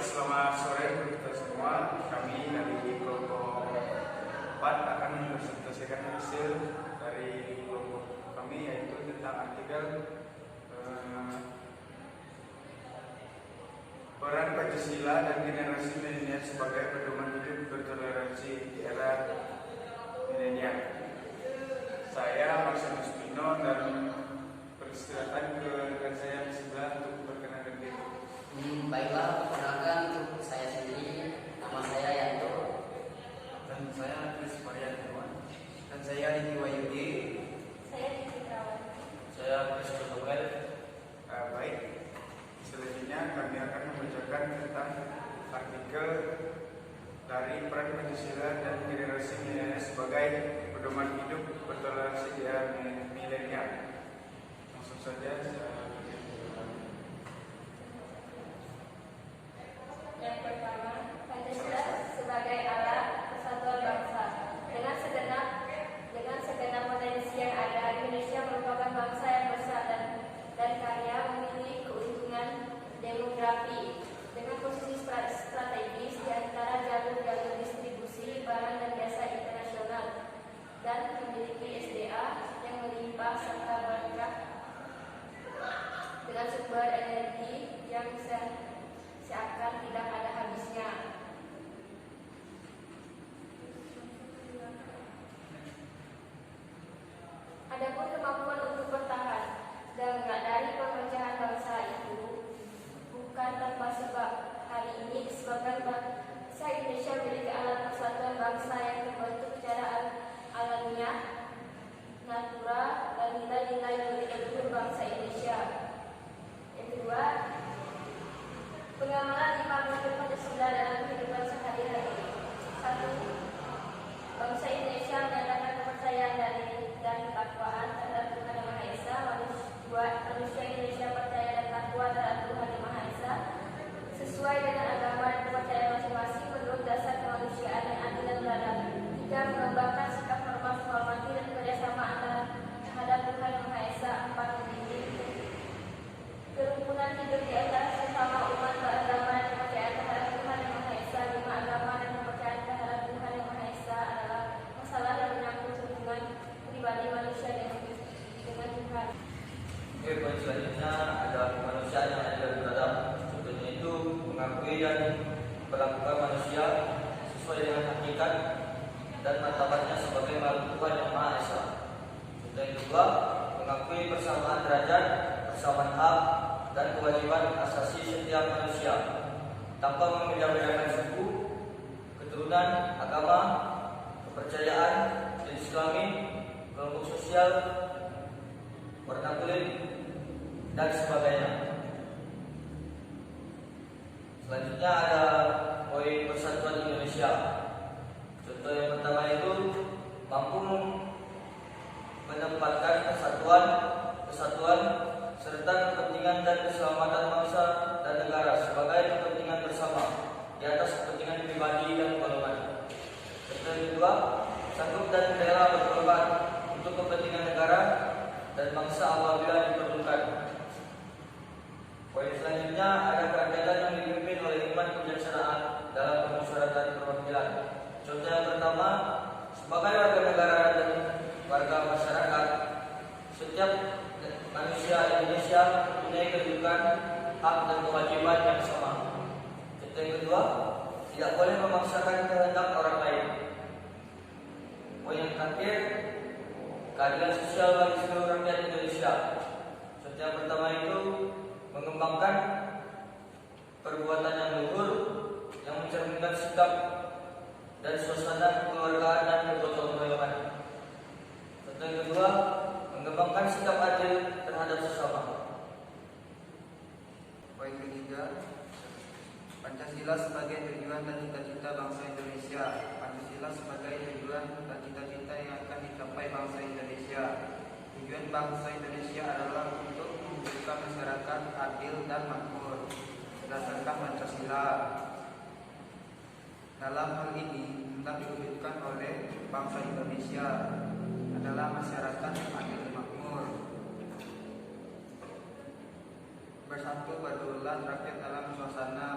selamat sore untuk kita semua. Kami dari kelompok 4 akan mempresentasikan hasil dari kelompok kami, yaitu tentang artikel peran Pancasila dan generasi milenial sebagai pedoman hidup bertoleransi di era milenial. Saya Marcelus Pino dan persilakan ke rekan saya di sebelah untuk memperkenalkan diri. Baiklah, perkenalkan untuk saya sendiri, nama saya Yanto. Dan saya Chris Maria Firman. Dan saya Diki Wahyudi. Saya Diki Trawan. Saya Chris Noel. Baik, selanjutnya kami akan membacakan tentang artikel dari peran Pancasila dan generasi milenial sebagai pedoman hidup bertoleransi di era milenial. Langsung saja Yang pertama, Pancasila sebagai alat persatuan bangsa. Dengan segenap potensi yang ada, Indonesia merupakan bangsa yang besar dan kaya, memiliki keuntungan demografi dengan posisi strategis di antara jalur-jalur distribusi barang dan jasa internasional, dan memiliki SDA yang melimpah serta berkah dengan sumber energi yang seakan tidak ada habisnya. Adapun kemampuan untuk bertahan dari pemecahan bangsa itu bukan tanpa sebab. Hari ini disebabkan bangsa Indonesia memiliki alat persatuan bangsa yang terbentuk secara alamiah, natural, dan nilai-nilai leluhur bangsa Indonesia. Yang kedua, pengamalan 5 modul Pancasila dalam kehidupan sehari-hari. 1. Bangsa Indonesia menyatakan kepercayaan dan ketakwaan terhadap Tuhan Yang Maha Esa. 2. Manusia Indonesia percaya dan takwa terhadap Tuhan Yang Maha Esa sesuai dengan agama dan kepercayaan masing-masing menurut dasar kemanusiaan yang adil dan beradab. 3. Mengembangkan sikap hormat, menghormati dan kerjasama antara terhadap Tuhan Yang Maha Esa. 4. Mendidik kerukunan hidup di antara sesama umat beragama dan kepercayaan terhadap Tuhan Yang Maha Esa. 5. Agama dan kepercayaan terhadap Tuhan Yang Maha Esa adalah masalah yang menyangkut hubungan pribadi manusia dengan Tuhan. Poin selanjutnya adalah kemanusiaan yang adil dan beradab. Contohnya itu mengakui dan memperlakukan manusia sesuai dengan hakikat dan martabatnya sebagai makhluk Tuhan Yang Maha Esa. Contoh yang kedua, mengakui persamaan derajat, persamaan hak dan kewajiban asasi setiap manusia tanpa membeda-bedakan suku, keturunan, agama, kepercayaan, jenis kelamin, kelompok sosial, warna kulit, dan sebagainya. Selanjutnya ada poin persatuan Indonesia. Contoh yang pertama itu mampu menempatkan kesatuan serta kepentingan dan keselamatan bangsa dan negara sebagai kepentingan bersama di atas kepentingan pribadi dan golongan. Contoh yang kedua, sanggup dan rela berkorban untuk kepentingan negara dan bangsa apabila diperlukan. Poin selanjutnya ada kerajaan yang dipimpin oleh iman kebijaksanaan dalam permusyawaratan perwakilan. Contoh yang pertama, sebagai warga negara dan warga masyarakat, setiap manusia Indonesia mempunyai kedudukan, hak dan kewajiban yang sama. Contoh yang kedua, tidak boleh memaksakan kehendak orang lain. Poin yang terakhir, keadilan sosial bagi seluruh rakyat Indonesia. Contoh yang pertama itu mengembangkan perbuatan yang luhur yang mencerminkan sikap dan suasana kekeluargaan dan kegotong royongan. Contoh yang kedua, mengembangkan sikap adil terhadap sesama. Poin ketiga, Pancasila sebagai tujuan dan cita-cita bangsa Indonesia. Pancasila sebagai tujuan dan cita-cita yang akan dicapai bangsa Indonesia. Tujuan bangsa Indonesia adalah untuk mewujudkan masyarakat adil dan makmur berdasarkan Pancasila. Dalam hal ini, hendak diwujudkan oleh bangsa Indonesia adalah masyarakat yang adil dan makmur, bersatu berdaulat rakyat dalam suasana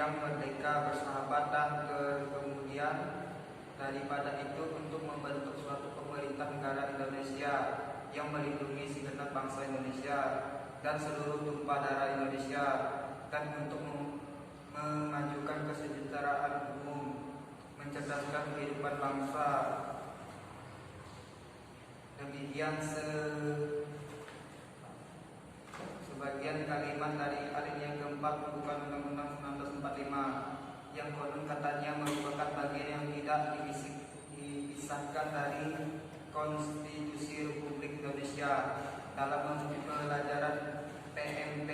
yang merdeka, bersahabat, dan kemudian daripada itu untuk membentuk suatu pemerintah negara Indonesia yang melindungi segenap bangsa Indonesia dan seluruh tumpah darah Indonesia, dan untuk memajukan kesejahteraan umum, mencerdaskan kehidupan bangsa. Demikian sebagian kalimat dari alinea keempat pembukaan Undang-Undang 1945 yang konon katanya merupakan bagian yang tidak dipisahkan dari Konstitusi Republik Indonesia dalam pelajaran PMP,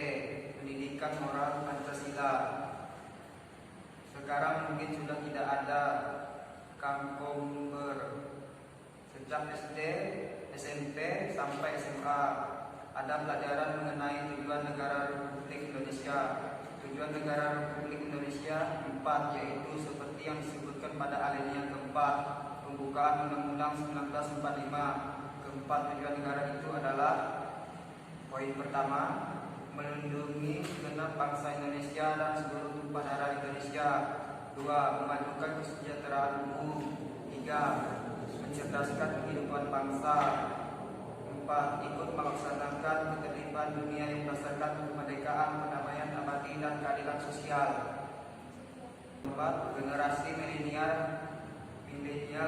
Pendidikan Moral Pancasila. Sekarang mungkin sudah tidak ada Kamkomber. Sejak SD, SMP sampai SMA ada pelajaran mengenai tujuan negara Republik Indonesia. Tujuan negara Republik Indonesia 4, yaitu seperti yang disebutkan pada alinea keempat pembukaan Undang-Undang 1945. Keempat tujuan negara itu adalah: poin pertama, melindungi segenap bangsa Indonesia dan seluruh tumpah darah Indonesia. 2, memajukan kesejahteraan umum. 3, mencerdaskan kehidupan bangsa. 4, ikut melaksanakan ketertiban dunia yang berdasarkan kemerdekaan, perdamaian abadi, dan keadilan sosial. 4, generasi milenial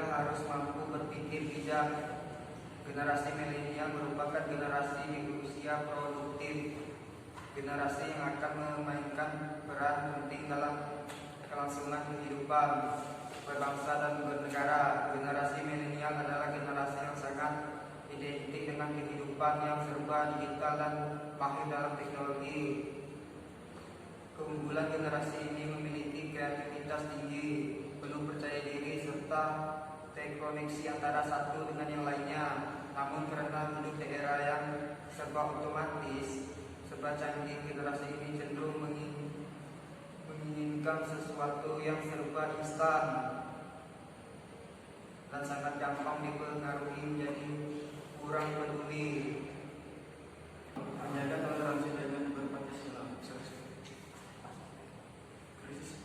harus mampu berpikir bijak. Generasi milenial merupakan generasi di usia produktif, generasi yang akan memainkan peran penting dalam kelangsungan kehidupan berbangsa dan bernegara. Generasi milenial adalah generasi yang sangat identik dengan kehidupan yang serba digital dan mahir dalam teknologi. Keunggulan generasi ini memiliki kreativitas tinggi, penuh percaya diri, serta terkoneksi antara satu dengan yang lainnya. Namun karena hidup di era yang serba otomatis, serba canggih, generasi ini cenderung menginginkan sesuatu yang serba instan dan sangat gampang dipengaruhi menjadi kurang peduli. Menjaga toleransi dengan berpancasila. Krisis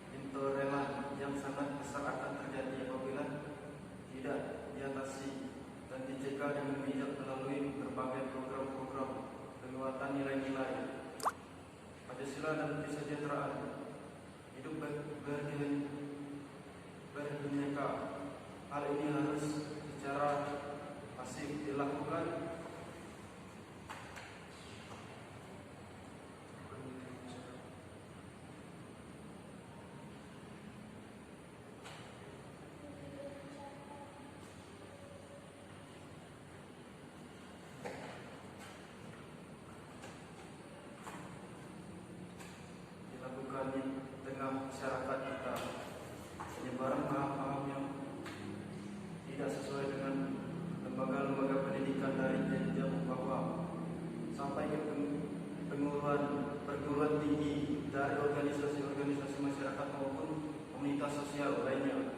intoleran yang sangat besar akan terjadi apabila tidak diatasi dan dicegah dengan bijak melalui berbagai program-program penguatan nilai-nilai Pancasila dan kesejahteraan hidup berbineka. Hal ini harus secara masif dilakukan di tengah masyarakat kita. Penyebaran paham-paham yang tidak sesuai dengan lembaga-lembaga pendidikan dari jenjang bawah sampai ke perguruan tinggi, dari organisasi-organisasi masyarakat maupun komunitas sosial lainnya.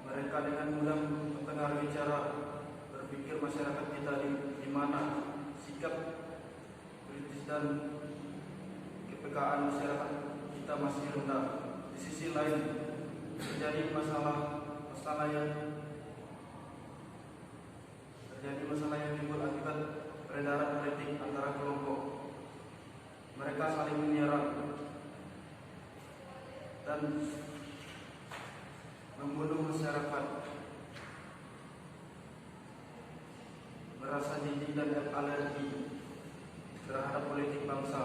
Mereka dengan mudah mempengaruhi cara berpikir masyarakat kita di mana sikap kritis dan kepekaan masyarakat kita masih rendah. Di sisi lain, terjadi masalah yang timbul akibat peredaran politik antara kelompok. Mereka saling menyerang dan membunuh masyarakat, merasa jijik dan alergi terhadap politik bangsa.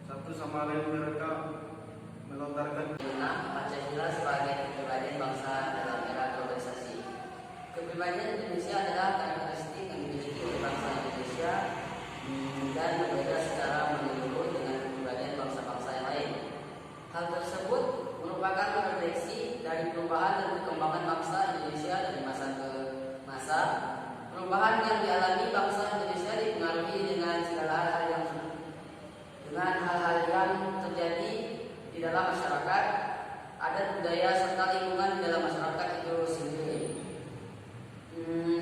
Satu sama lain mereka melontarkan Pancasila sebagai kepribadian bangsa dalam era globalisasi. Kepribadian Indonesia adalah karakteristik yang dimiliki oleh bangsa Indonesia dan berbeda secara menyeluruh dengan kepribadian bangsa-bangsa yang lain. Hal tersebut merupakan refleksi dari perubahan dan perkembangan bangsa Indonesia dari masa ke masa. Perubahan yang dialami bangsa Indonesia dipengaruhi dengan segala hal-hal yang terjadi di dalam masyarakat, adat budaya serta lingkungan di dalam masyarakat itu sendiri.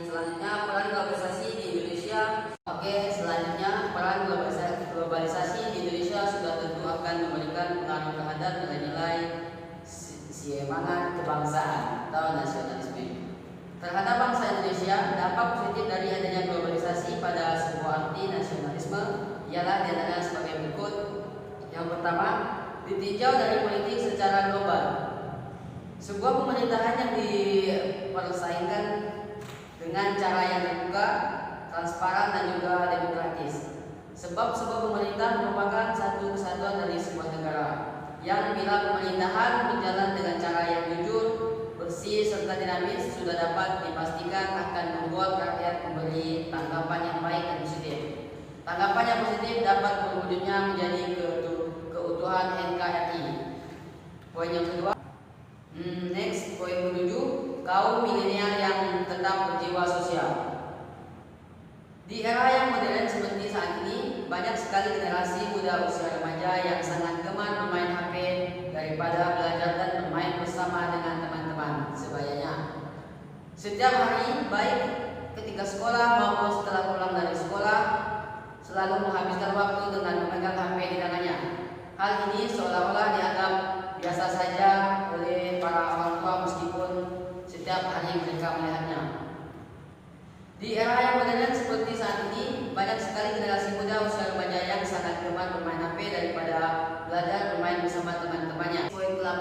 Selanjutnya, peran globalisasi di Indonesia terhadap nilai-nilai semangat kebangsaan atau nasionalisme. Terhadap bangsa Indonesia, dampak positif dari adanya globalisasi pada sebuah arti nasionalisme ialah diantara sebagai berikut. Yang pertama, ditinjau dari politik secara global. Sebuah pemerintahan yang dipersaingkan dengan cara yang terbuka, transparan dan juga demokratis. Sebab sebuah pemerintah merupakan satu kesatuan dari sebuah negara yang bila pemerintahan berjalan dengan cara yang jujur, bersih serta dinamis sudah dapat dipastikan akan membuat rakyat memberi tanggapan yang baik dan positif. Tanggapan yang positif dapat berwujudnya menjadi keutuhan NKRI. Poin yang kedua, next poin ke-7, kaum milenial yang tetap berjiwa sosial. Di era yang modern seperti saat ini, banyak sekali generasi muda usia remaja yang sangat gemar bermain HP daripada belajar dan bermain bersama dengan teman-teman sebayanya. Setiap hari, baik ketika sekolah maupun setelah pulang dari sekolah, selalu menghabiskan waktu dengan memegang HP di tangannya. Hal ini seolah-olah dianggap biasa saja oleh para orang tua meskipun setiap hari mereka melihatnya. Di era yang modern seperti saat ini, banyak sekali generasi muda usia remaja yang sangat gemar bermain HP daripada belajar bermain bersama teman-temannya. Poin ke-8,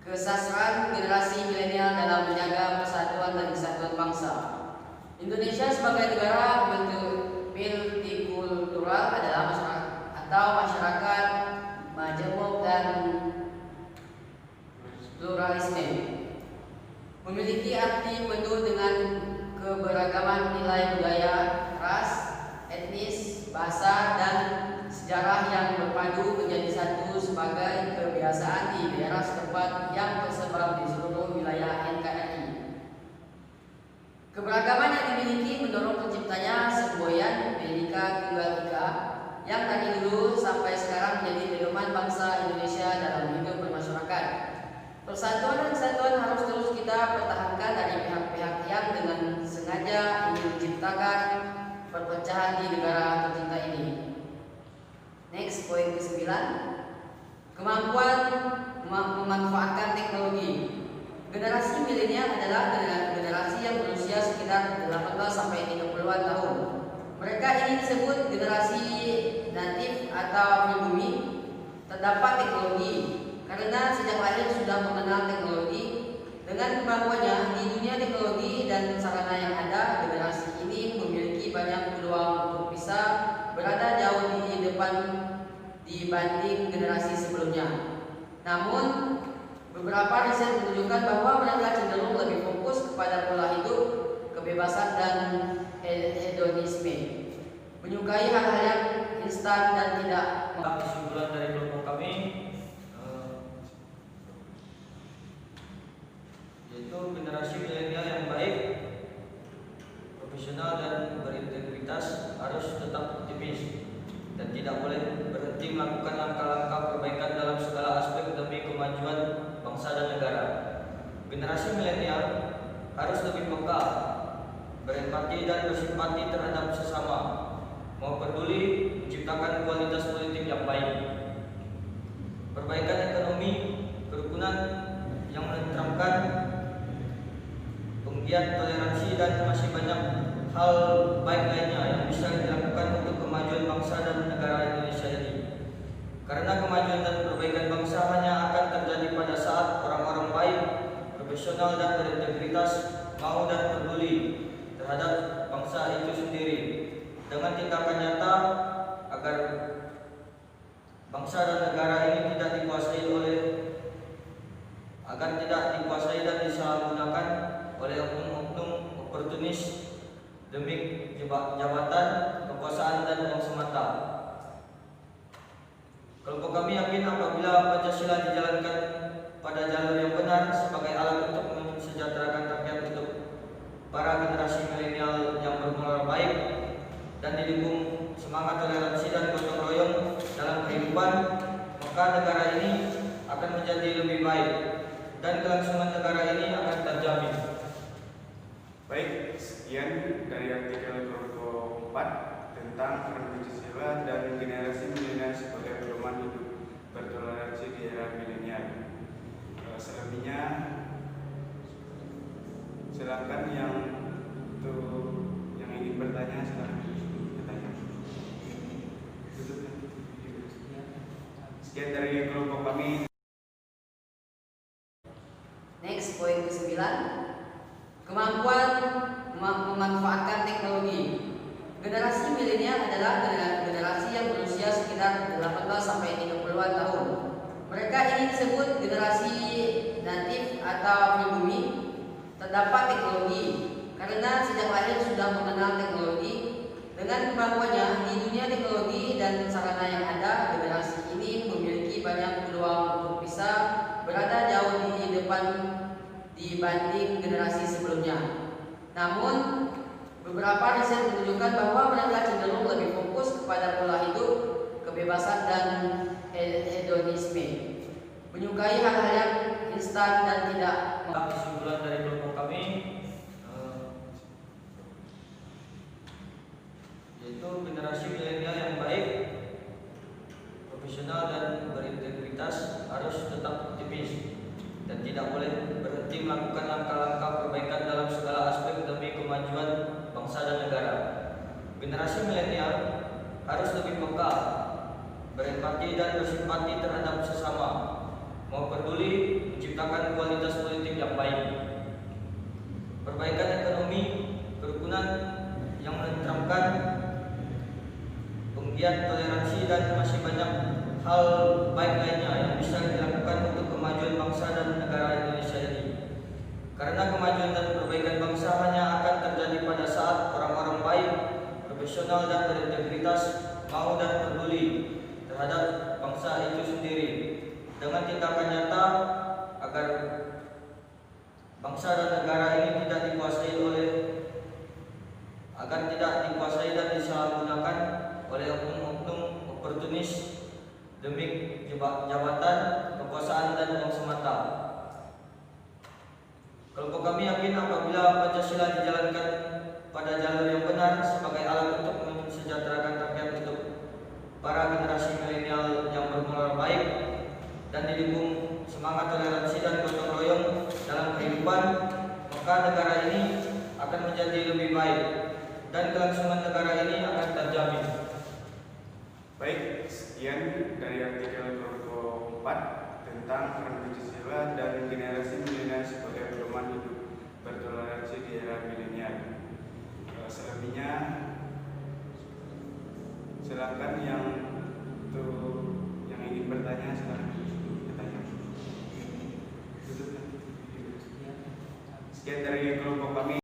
kesasaraan generasi milenial dalam menjaga persatuan dan kesatuan bangsa. Indonesia sebagai negara multikultural adalah masyarakat majemuk dan pluralisme, memiliki arti penuh dengan keberagaman nilai budaya, ras, etnis, bahasa, dan sejarah yang berpadu menjadi satu sebagai kebiasaan di daerah setempat yang tersebar di seluruh wilayah NKRI. Keberagaman yang dimiliki mendorong terciptanya semboyan Bhinneka Tunggal Ika yang dari dulu sampai sekarang menjadi pedoman bangsa Indonesia dalam hidup bermasyarakat. Persatuan dan kesatuan harus terus kita pertahankan dari pihak-pihak yang dengan sengaja ingin menciptakan perpecahan di negara tercinta ini. Next, poin ke-9, kemampuan memanfaatkan teknologi. Generasi milenial adalah generasi yang berusia sekitar 18 sampai 30-an tahun. Mereka ini disebut generasi natif atau pribumi. Terdapat teknologi karena sejak lahir sudah mengenal teknologi. Dengan kemampuannya di dunia teknologi dan sarana yang ada, generasi ini memiliki banyak peluang untuk bisa berada jauh di depan dibanding generasi sebelumnya. Namun, beberapa riset menunjukkan bahwa mereka cenderung lebih fokus kepada pola hidup, kebebasan dan hedonisme, menyukai hal-hal yang instan dan tidak. Kesimpulan dari kelompok kami yaitu generasi milenial yang baik, profesional dan berintegritas harus tetap optimis dan tidak boleh berhenti melakukan langkah-langkah perbaikan dalam segala aspek demi kemajuan bangsa dan negara. Generasi milenial harus lebih peka, berempati dan bersimpati terhadap sesama, mau peduli menciptakan kualitas politik yang baik, perbaikan ekonomi, kerukunan yang menerapkan penggiat toleransi dan masih banyak hal baik lainnya yang bisa dilakukan untuk kemajuan bangsa dan negara Indonesia ini. Karena kemajuan dan perbaikan bangsa hanya akan terjadi pada saat orang-orang baik, profesional dan berintegritas mau dan peduli terhadap bangsa itu sendiri dengan tindakan nyata agar bangsa dan negara ini tidak dikuasai dan disalahgunakan oleh oknum-oknum oportunis demi jabatan, kekuasaan dan uang semata. Kelompok kami yakin apabila Pancasila dijalankan pada jalur yang benar sebagai alat untuk mensejahterakan rakyat untuk para generasi milenial yang bermoral baik dan didukung semangat toleransi dan gotong royong dalam kehidupan, maka negara ini akan menjadi lebih baik dan kelangsungan negara ini akan terjamin. Baik, sekian dari artikel kelompok 4 tentang Pancasila dan generasi milenial sebagai pedoman hidup. era milenial. Selebihnya silakan yang ingin bertanya silakan bertanya. Sekian dari kelompok kami. Next, poin ke-9, kemampuan memanfaatkan teknologi. Generasi milenial adalah generasi yang berusia sekitar 18 sampai 30-an tahun. Mereka ini disebut generasi natif atau pribumi. Terdapat teknologi karena sejak lahir sudah mengenal teknologi. Dengan kemampuannya di dunia teknologi dan sarana yang ada, generasi ini memiliki banyak peluang untuk bisa berada jauh di depan dibanding generasi sebelumnya. Namun, beberapa riset menunjukkan bahwa mereka cenderung lebih fokus kepada pola hidup, kebebasan dan hedonisme, menyukai hal-hal yang instan dan tidak. Kesimpulan dari kelompok kami yaitu generasi milenial yang baik, profesional dan berintegritas harus tetap optimis dan tidak boleh berhenti melakukan langkah-langkah perbaikan dalam segala aspek demi kemajuan bangsa dan negara. Generasi milenial harus lebih peka, berempati dan bersimpati terhadap sesama, mau peduli menciptakan kualitas politik yang baik, perbaikan ekonomi, kerukunan yang menerapkan penggiat toleransi dan masih banyak hal baik lainnya yang bisa dilakukan untuk kemajuan bangsa dan negara Indonesia ini. Karena kemajuan dan perbaikan bangsa hanya akan terjadi pada saat orang-orang baik, profesional dan berintegritas mau dan peduli terhadap bangsa itu sendiri dengan tindakan nyata agar bangsa dan negara ini tidak dikuasai dan disalahgunakan oleh oknum-oknum oportunis demi jabatan, kekuasaan dan uang semata. Kelompok kami yakin apabila Pancasila dijalankan pada jalur yang benar sebagai alat untuk mensejahterakan rakyat untuk para generasi milenial yang bermoral baik dan didukung semangat toleransi dan gotong royong dalam kehidupan, maka negara ini akan menjadi lebih baik dan kelangsungan negara ini akan terjamin. Baik, sekian dari artikel kelompok 4 tentang peran Pancasila dan generasi milenial sebagai pedoman hidup bertoleransi di era milenial. Selebihnya silakan yang ingin bertanya silakan bertanya. Sekian dari kelompok kami.